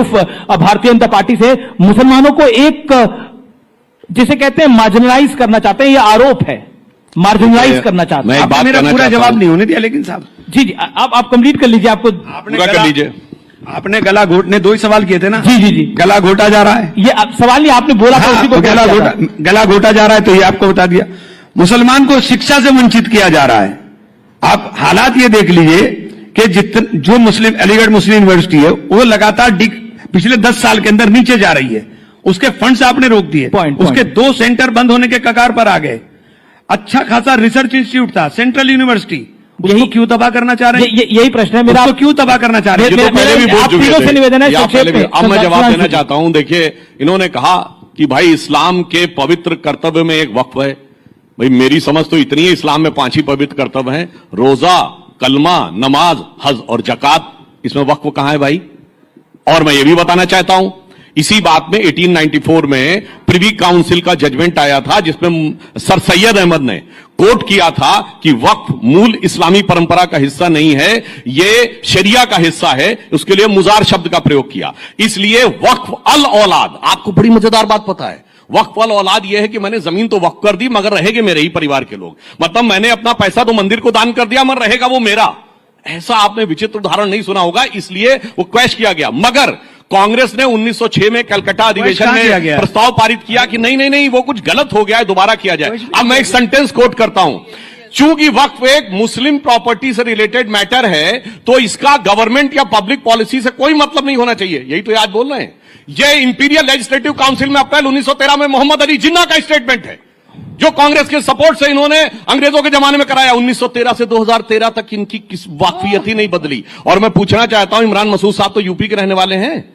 Bharatiya Janata party से मुसलमानों को एक जिसे कहते हैं मार्जिनलाइज करना चाहते हैं, ये आरोप है, मार्जिनलाइज करना चाहते हैं। मेरा पूरा जवाब नहीं होने दिया लेकिन साहब। जी जी, आप कंप्लीट कर लीजिए, आपको पूरा कर लीजिए। आपने गला घोटने 2 ही सवाल किए थे ना? जी जी जी। गला घोटा जा रहा है, ये सवाल नहीं, आपने बोला था उसी को गला घोटा जा रहा है, तो ये आपको बता दिया। मुसलमान को शिक्षा से वंचित किया जा रहा है। आप हालात ये देख लीजिए कि जो मुस्लिम अलीगढ़ मुस्लिम यूनिवर्सिटी है वो लगातार पिछले 10 साल के अंदर नीचे जा रही है, उसके फंड्स आपने रोक दिए, उसके 2 सेंटर बंद होने के कगार पर आ गए। अच्छा खासा रिसर्च इंस्टीट्यूट था, सेंट्रल यूनिवर्सिटी, उसको क्यों तबाह करना चाह रहे हैं? यही प्रश्न है मेरा, क्यों तबाह करना चाह रहे हैं? तो पहले भी बोल चुके थे, निवेदन है। अब मैं जवाब देना चाहता हूं। देखिए, इन्होंने कहा कि भाई इस्लाम के पवित्र कर्तव्य में एक वक्फ है। भाई मेरी समझ तो इतनी है, इस्लाम में 5 ही पवित्र कर्तव्य हैं, रोजा, कलमा, नमाज, हज और जकात। इसमें वक्फ कहां है भाई? और मैं ये भी बताना चाहता हूं, इसी बात में 1894 में प्रिवी काउंसिल का जजमेंट आया था, जिसमें सर सैयद अहमद ने कोट किया था कि वक्फ मूल इस्लामी परंपरा का हिस्सा नहीं है, ये शरिया का हिस्सा है। उसके लिए मुजार शब्द का प्रयोग किया। इसलिए वक्फ अल औलाद, आपको बड़ी मजेदार बात पता है, वक्फ अल औलाद यह है कि मैंने जमीन तो वक्फ कर दी मगर रहेंगे मेरे ही परिवार के लोग। मतलब मैंने अपना पैसा तो मंदिर को दान कर दिया मगर रहेगा वो मेरा। ऐसा आपने विचित्र उदाहरण नहीं सुना होगा, इसलिए वो क्वैश किया गया। मगर कांग्रेस ने 1906 में कलकत्ता अधिवेशन में प्रस्ताव पारित किया कि नहीं नहीं नहीं, वो कुछ गलत हो गया है, दोबारा किया जाए। अब मैं एक सेंटेंस कोट करता हूं, चूंकि वक्फ एक मुस्लिम प्रॉपर्टी से रिलेटेड मैटर है तो इसका गवर्नमेंट या पब्लिक पॉलिसी से कोई मतलब नहीं होना चाहिए। यही तो आज बोल रहे हैं। यह इंपीरियल लेजिस्लेटिव काउंसिल में अप्रैल 1913 में मोहम्मद अली जिन्ना का स्टेटमेंट है, जो कांग्रेस के सपोर्ट से इन्होंने अंग्रेजों के जमाने में कराया। 1913 से 2013 तक इनकी किस वाकफियत ही नहीं बदली। और मैं पूछना चाहता हूं, इमरान मसूद साहब तो यूपी के रहने वाले हैं,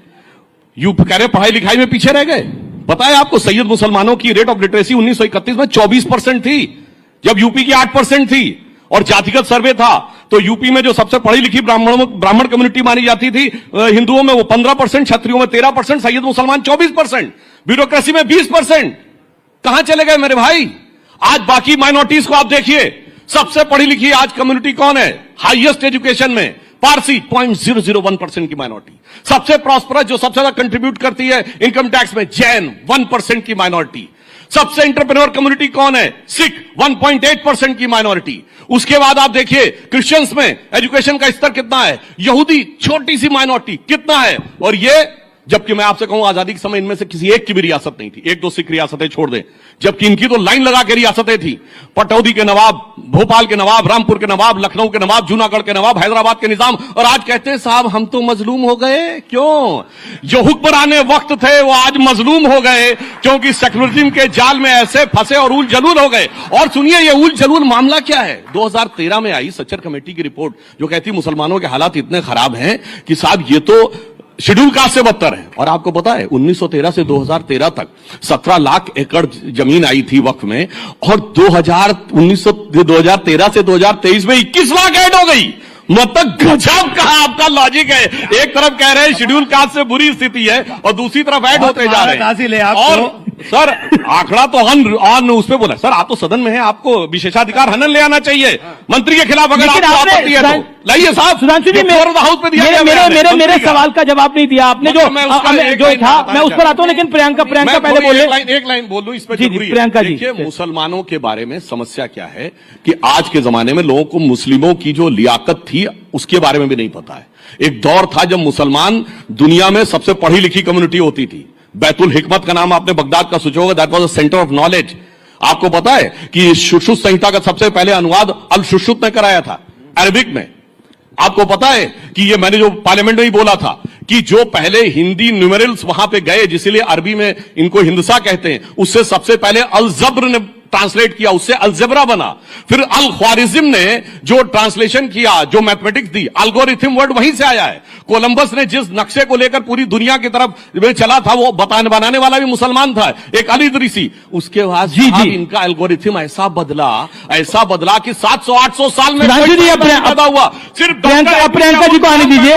यूपी कह रहे पढ़ाई लिखाई में पीछे रह गए। पता है आपको, सैयद मुसलमानों की रेट ऑफ लिटरेसी 1931 में 24% थी, जब यूपी की 8% थी। और जातिगत सर्वे था तो यूपी में जो सबसे पढ़ी लिखी ब्राह्मण कम्युनिटी मानी जाती थी हिंदुओं में, वो 15%, क्षत्रियों में 13%, सैयद मुसलमान 24%, ब्यूरोक्रेसी में 20%। कहां चले गए मेरे भाई? आज बाकी माइनॉरिटीज को आप देखिए, सबसे पढ़ी लिखी आज कम्युनिटी कौन है हाईएस्ट एजुकेशन में? पारसी 0.001% की माइनॉरिटी। सबसे प्रॉस्परस, जो सबसे ज्यादा कंट्रीब्यूट करती है इनकम टैक्स में, जैन 1% की माइनॉरिटी। सबसे एंटरप्रेन्योर कम्युनिटी कौन है? सिख 1.8% की माइनॉरिटी। उसके बाद आप देखिए क्रिश्चियंस में एजुकेशन का स्तर कितना है, यहूदी छोटी सी माइनॉरिटी कितना है। और ये जबकि मैं आपसे कहूं आजादी के समय इनमें से किसी एक की भी रियासत नहीं थी, 1-2 सिख रियासतें छोड़ दें, जबकि इनकी तो लाइन लगा के रियासतें थी। पटौदी के नवाब, भोपाल के नवाब, रामपुर के नवाब, लखनऊ के नवाब, जूनागढ़ के नवाब, हैदराबाद के निजाम। और आज कहते हैं साहब हम तो मजलूम हो गए। क्यों? जो हुक्मराने वक्त थे वो आज मजलूम हो गए, क्योंकि सेक्युलरिज्म के जाल में ऐसे फंसे और उल जलूल हो गए। और सुनिए ये उल जलूल मामला क्या है। 2013 में आई सच्चर कमेटी की रिपोर्ट जो कहती मुसलमानों के हालात इतने खराब हैं कि साहब ये तो शेड्यूल कास्ट से बदतर है। और आपको पता है 1913 से 2013 तक 17 लाख एकड़ जमीन आई थी वक्फ में, और 2013 से 2023 में 21 लाख ऐड हो गई। मतलब गजब का आपका लॉजिक है। एक तरफ कह रहे हैं शेड्यूल कास्ट से बुरी स्थिति है और दूसरी तरफ ऐड होते जा रहे हैं। और सर आंकड़ा तो ऑन उस पे बोला। सर आप तो सदन में हैं, आपको विशेषाधिकार हनन ले आना चाहिए मंत्री के खिलाफ, अगर आपको आपत्ति है तो लाइए साहब। सुधांशु जी, हाउस पे दिया मेरे सवाल का जवाब नहीं दिया आपने। जो था मैं उस पर आता हूं, लेकिन प्रियंका पहले बोले। एक लाइन बोल दूं इस पर। प्रियंका जी, देखिए मुसलमानों के बारे में समस्या क्या है कि आज के जमाने में लोगों को मुस्लिमों की जो लियाकत थी उसके बारे में भी नहीं पता है। एक दौर था जब मुसलमान दुनिया में सबसे पढ़ी लिखी कम्युनिटी होती थी। बैतुल हिकमत का नाम आपने बगदाद का सोचा होगा, that was a centre of knowledge. आपको पता है कि शुश्रुत संहिता का सबसे पहले अनुवाद अल शुश्रुत ने कराया था अरबिक में। आपको पता है कि ये मैंने जो पार्लियामेंट में ही बोला था कि जो पहले हिंदी न्यूमेरल्स वहां पे गए, जिसलिए अरबी में इनको हिंदसा कहते हैं, उससे सबसे पहले अल जब्र ने ट्रांसलेट किया, उससे अलजेब्रा बना। फिर अल ख्वारिज्म ने जो ट्रांसलेशन किया, जो मैथमेटिक्स दी, एल्गोरिथम वर्ड वहीं से आया है। कोलंबस ने जिस नक्शे को लेकर पूरी दुनिया की तरफ चला था, वो बनाने वाला भी मुसलमान था, एक अली इदरीसी। उसके बाद इनका एल्गोरिथम ऐसा बदला कि 700-800 साल में पैदा हुआ। सिर्फ प्रियंका जी को आने दीजिए,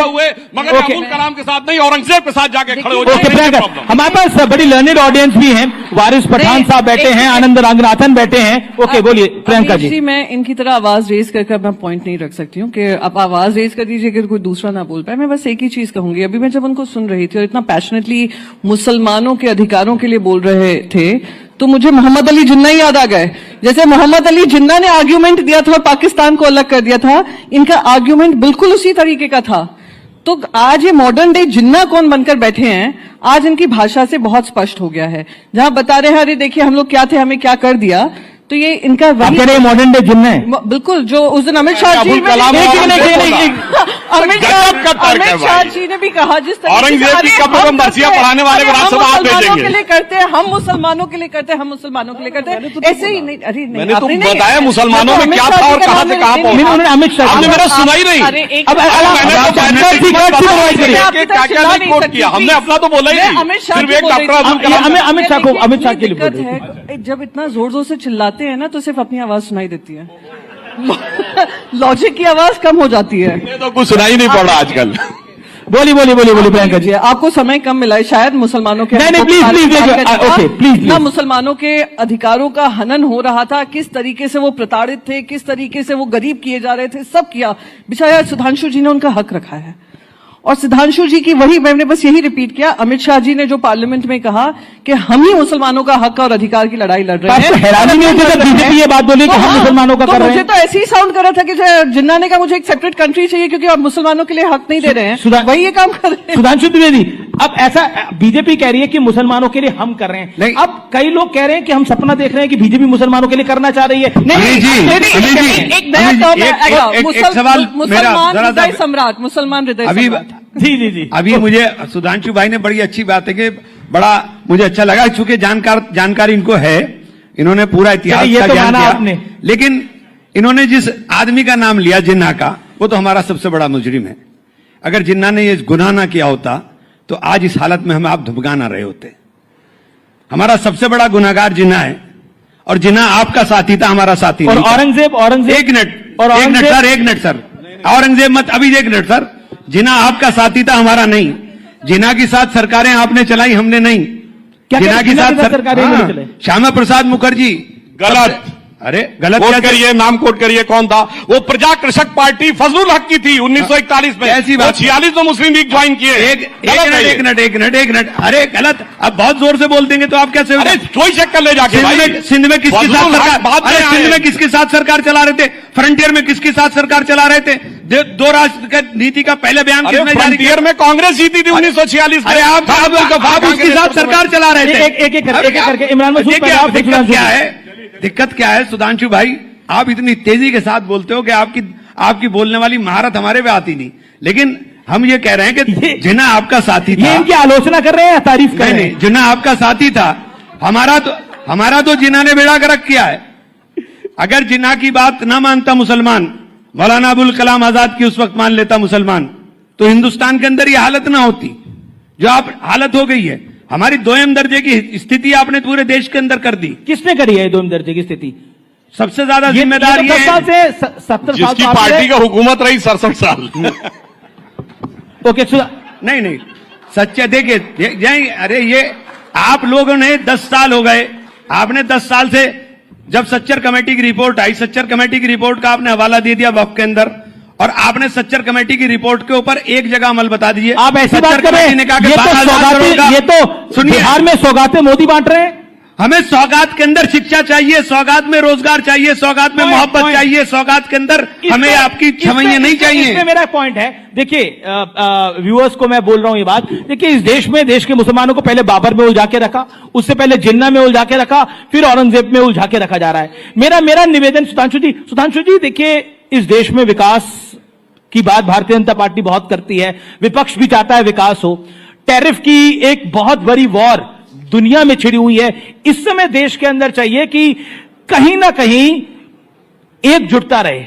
मगर अब्दुल कलाम के साथ नहीं, औरंगजेब के साथ जाके खड़े हो जाए। हमारे पास बड़ी लर्निड ऑडियंस भी है, वारिस पठान साहब बैठे हैं, आनंद रंगनाथन बैठे हैं। ओके बोलिए प्रियंका जी। मैं इनकी तरह आवाज रेज कर मैं पॉइंट नहीं रख सकती हूँ कि आप आवाज रेज कर दीजिए कि कोई दूसरा ना बोल पाए। मैं बस बस एक ही चीज कहूंगी, अभी मैं जब उनको सुन रही थी और इतना पैशनेटली मुसलमानों के अधिकारों के लिए बोल रहे थे, तो मुझे मोहम्मद अली जिन्ना ही याद आ गए। जैसे मोहम्मद अली जिन्ना ने आर्ग्यूमेंट दिया था और पाकिस्तान को अलग कर दिया था, इनका आर्ग्यूमेंट बिल्कुल उसी तरीके का था। तो आज ये मॉडर्न डे जिन्ना कौन बनकर बैठे हैं, आज इनकी भाषा से बहुत स्पष्ट हो गया है। जहां बता रहे हैं अरे देखिए हम लोग क्या थे, हमें क्या कर दिया, तो ये इनका आप कह रहे हैं मॉडर्न डे जिन्ना है? बिल्कुल, जो उस दिन अमित शाह जी अबुल कलाम अमित शाह जी ने भी कहा, जिस तरीके औरंगजेब की कब्र में मरसियां पढ़ाने वाले को राज्यसभा आप भेजेंगे। के लिए करते हैं, हम मुसलमानों के लिए करते हैं, हम मुसलमानों के लिए करते हैं, ऐसे ही नहीं। अरे नहीं, मैंने तो आपने नहीं बताया मुसलमानों में क्या था और कहां से कहां पहुंचा। उन्होंने अमित शाह आपने मेरा सुना ही नहीं। अरे एक क्या क्या नहीं कोट किया हमने, अपना तो बोला ही नहीं। अमित शाह सिर्फ एक डॉक्टर अब्दुल कलाम। अमित शाह को अमित शाह के लिए बोल दिक्कत रहे थे। है, जब इतना जोर जोर से चिल्लाते हैं ना तो सिर्फ अपनी आवाज सुनाई देती है, लॉजिक की आवाज कम हो जाती है। ये तो कुछ सुनाई नहीं पड़ रहा आजकल। बोली प्रियंका जी। आपको समय कम मिला है शायद, मुसलमानों के नहीं, प्लीज ना मुसलमानों के अधिकारों का हनन हो रहा था, किस तरीके से वो प्रताड़ित थे, किस तरीके से वो गरीब किए जा रहे थे, सब किया। बेचारा सुधांशु जी ने उनका हक रखा है, और सुधांशु जी की वही मैंने बस यही रिपीट किया। अमित शाह जी ने जो पार्लियामेंट में कहा कि हम ही मुसलमानों का हक और अधिकार की लड़ाई लड़ रहे हैं, हैरानी नहीं होती जब बीजेपी ये बात बोली कि हम मुसलमानों का कर रहे मुझे हैं? तो ऐसे ही साउंड कर रहा था कि जिन्ना ने कहा मुझे एक सेपरेट कंट्री चाहिए क्योंकि आप मुसलमानों के लिए हक नहीं दे रहे हैं, वही ये काम कर रहे हैं। सुधांशु द्विवेदी, अब ऐसा बीजेपी कह रही है कि मुसलमानों के लिए हम कर रहे हैं, नहीं। अब कई लोग कह रहे हैं कि हम सपना देख रहे हैं कि बीजेपी मुसलमानों के लिए करना चाह रही है। एक नया टर्म है, मुसलमान हृदय सम्राट, मुसलमान हृदय सम्राट। जी। अभी मुझे सुधांशु भाई ने बड़ी अच्छी बात है कि बड़ा मुझे अच्छा लगा, चूंकि जानकारी इनको है, इन्होंने पूरा इतिहास ये का तो ज्ञान माना किया। आपने। लेकिन इन्होंने जिस आदमी का नाम लिया जिन्ना का, वो तो हमारा सबसे बड़ा मुजरिम है। अगर जिन्ना ने ये गुनाह ना किया होता तो आज इस हालत में हम आप धुपका ना रहे होते। हमारा सबसे बड़ा गुनाहगार जिन्ना है, और जिन्ना आपका साथी था, हमारा साथी और नहीं था। औरंगजेब एक मिनट सर, औरंगजेब मत, अभी एक मिनट सर, जिन्ना आपका साथी था, हमारा नहीं। जिन्ना के साथ सरकारें आपने चलाई, हमने नहीं। जिन्ना के साथ सरकारें नहीं चलाई? श्यामा प्रसाद मुखर्जी। गलत। अरे गलत कोट क्या करिए, नाम कोट करिए, कौन था वो? प्रजा कृषक पार्टी फजलुल हक की थी 1941 में। ऐसी बात। 46 में मुस्लिम लीग ज्वाइन किए। एक मिनट, अरे गलत, अब बहुत जोर से बोल देंगे तो आप कैसे? अरे कोई चेक कर ले जाके भाई। सिंध में किसके साथ सरकार, अरे सिंध में किसके साथ सरकार चला रहे थे? फ्रंटियर में किसके साथ सरकार चला रहे थे? दो राष्ट्र नीति का पहले बयान किसने जारी किया? फ्रंटियर में कांग्रेस जीती थी 1946 में। अरे आप उसके साथ सरकार चला रहे थे। एक करके इमरान मसूद देखिए, आप दिक्कत क्या है सुधांशु भाई, आप इतनी तेजी के साथ बोलते हो कि आपकी बोलने वाली महारत हमारे पे आती नहीं। लेकिन हम ये कह रहे हैं कि जिन्ना आपका साथी था। ये इनकी आलोचना कर रहे हैं या तारीफ कर रहे हैं? जिन्ना आपका साथी था, हमारा तो जिन्ना ने बेड़ा गर्क किया है। अगर जिन्ना की बात ना मानता मुसलमान, मौलाना अबुल कलाम आजाद की उस वक्त मान लेता मुसलमान, तो हिंदुस्तान के अंदर ये हालत ना होती जो आप हालत हो गई है। हमारी दोयम दर्जे की स्थिति आपने पूरे देश के अंदर कर दी। किसने करी है दोयम दर्जे की स्थिति? सबसे ज्यादा जिम्मेदार ये 70 साल जिसकी पार्टी का हुकूमत रही 67 साल। ओके, नहीं सच्चे देखिए, अरे ये आप लोगों ने 10 साल हो गए, आपने 10 साल से जब सच्चर कमेटी की रिपोर्ट आई, सच्चर कमेटी की रिपोर्ट का आपने हवाला दे दिया वक्त के अंदर, और आपने सच्चर कमेटी की रिपोर्ट के ऊपर एक जगह अमल बता दीजिए। आप ऐसी बात कर रहे हैं, ये तो बिहार में सौगातें मोदी बांट रहे हैं। हमें सौगात के अंदर शिक्षा चाहिए, सौगात में रोजगार चाहिए, सौगात में मोहब्बत चाहिए, सौगात के अंदर हमें आपकी छवैया नहीं चाहिए। इसमें मेरा पॉइंट है, देखिए व्यूअर्स को मैं बोल रहा हूं ये बात, देखिए इस देश में देश के मुसलमानों को पहले बाबर में उलझा के रखा, उससे पहले जिन्ना में उलझा के रखा, फिर औरंगजेब में उलझा के रखा जा रहा है। मेरा निवेदन सुधांशु जी देखिए, इस देश में विकास की बात भारतीय जनता पार्टी बहुत करती है, विपक्ष भी चाहता है विकास हो। टैरिफ की एक बहुत बड़ी वॉर दुनिया में छिड़ी हुई है। इस समय देश के अंदर चाहिए कि कहीं ना कहीं एकजुटता रहे।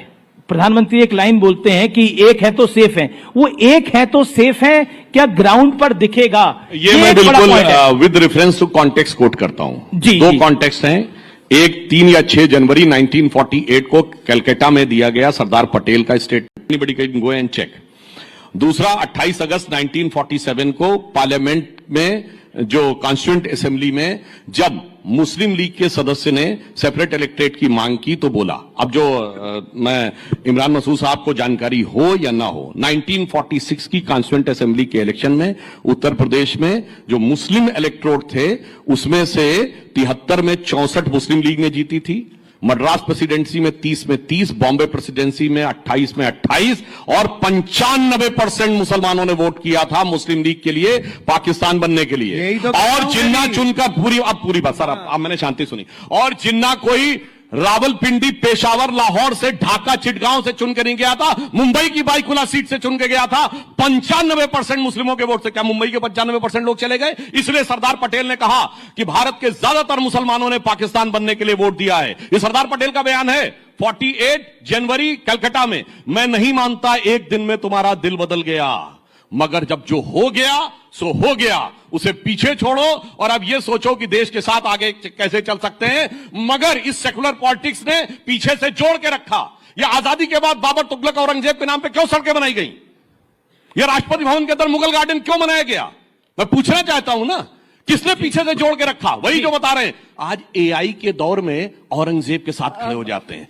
प्रधानमंत्री एक लाइन बोलते हैं कि एक है तो सेफ है, वो एक है तो सेफ है, क्या ग्राउंड पर दिखेगा? ये मैं बिल्कुल with reference to context quote करता हूं। दो कॉन्टेक्स्ट हैं, एक 3 या 6 जनवरी 1948 को कलकत्ता में दिया गया सरदार पटेल का statement, anybody can go and check. दूसरा 28 अगस्त 1947 को पार्लियामेंट में जो कॉन्स्टिट्यूएंट असेंबली में जब मुस्लिम लीग के सदस्य ने सेपरेट इलेक्ट्रेट की मांग की तो बोला, अब जो मैं इमरान मसूद साहब को जानकारी हो या ना हो, 1946 की कॉन्स्टिट्यूएंट असेंबली के इलेक्शन में उत्तर प्रदेश में जो मुस्लिम इलेक्टोरेट थे उसमें से 73 में 64 मुस्लिम लीग ने जीती थी, मद्रास प्रेसिडेंसी में 30 में 30, बॉम्बे प्रेसिडेंसी में 28 में 28 और 95% मुसलमानों ने वोट किया था मुस्लिम लीग के लिए, पाकिस्तान बनने के लिए। यही तो और जिन्ना चुनकर पूरी बात सर, अब मैंने शांति सुनी, और जिन्ना कोई रावलपिंडी, पेशावर, लाहौर से, ढाका, चिटगांव से चुन के नहीं गया था, मुंबई की बाईकुला सीट से चुन के गया था। 95% मुस्लिमों के वोट से, क्या मुंबई के 95% लोग चले गए? इसलिए सरदार पटेल ने कहा कि भारत के ज्यादातर मुसलमानों ने पाकिस्तान बनने के लिए वोट दिया है। ये सरदार पटेल का बयान है 48 जनवरी कलकत्ता में। मैं नहीं मानता एक दिन में तुम्हारा दिल बदल गया, मगर जब जो हो गया सो हो गया, उसे पीछे छोड़ो और अब यह सोचो कि देश के साथ आगे कैसे चल सकते हैं। मगर इस सेकुलर पॉलिटिक्स ने पीछे से जोड़ के रखा। यह आजादी के बाद बाबर, तुगलक, औरंगजेब के नाम पे क्यों सड़कें बनाई गई? यह राष्ट्रपति भवन के अंदर मुगल गार्डन क्यों बनाया गया? मैं पूछना चाहता हूं ना, किसने पीछे से जोड़ के रखा? वही जो बता रहे हैं, आज एआई के दौर में औरंगजेब के साथ खड़े हो जाते हैं।